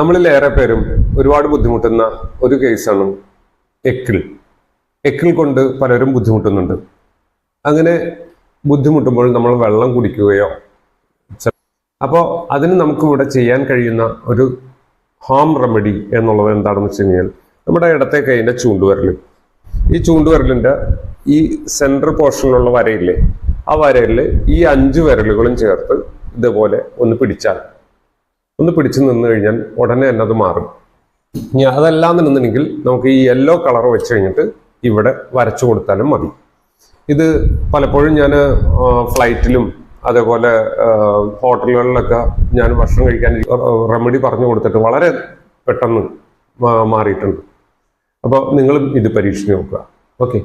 നമ്മളിലേറെ പേരും ഒരുപാട് ബുദ്ധിമുട്ടുന്ന ഒരു കേസാണ് എക്കിൾ കൊണ്ട് പലരും ബുദ്ധിമുട്ടുന്നുണ്ട്. അങ്ങനെ ബുദ്ധിമുട്ടുമ്പോൾ നമ്മൾ വെള്ളം കുടിക്കുകയോ, അപ്പോൾ അതിന് നമുക്ക് ഇവിടെ ചെയ്യാൻ കഴിയുന്ന ഒരു ഹോം റെമഡി എന്നുള്ളത് എന്താണെന്ന് വെച്ച് കഴിഞ്ഞാൽ, നമ്മുടെ ഇടത്തെ കൈയിൻ്റെ ചൂണ്ടുവിരൽ, ഈ ചൂണ്ടുവിരലിൻ്റെ ഈ സെൻട്രൽ പോർഷനിലുള്ള വരയില്ലേ, ആ വരയിൽ ഈ 5 വിരലുകളും ചേർത്ത് ഇതുപോലെ ഒന്ന് പിടിച്ചു നിന്ന് കഴിഞ്ഞാൽ ഉടനെ തന്നെ അത് മാറും. ഇനി അതെല്ലാം നിന്നുണ്ടെങ്കിൽ നമുക്ക് ഈ യെല്ലോ കളർ വെച്ച് കഴിഞ്ഞിട്ട് ഇവിടെ വരച്ചു കൊടുത്താലും മതി. ഇത് പലപ്പോഴും ഞാൻ ഫ്ലൈറ്റിലും അതേപോലെ ഹോട്ടലുകളിലൊക്കെ ഞാൻ ഭക്ഷണം കഴിക്കാൻ റെമഡി പറഞ്ഞു കൊടുത്തിട്ട് വളരെ പെട്ടെന്ന് മാറിയിട്ടുണ്ട്. അപ്പോൾ നിങ്ങളും ഇത് പരീക്ഷിച്ച് നോക്കുക. ഓക്കെ.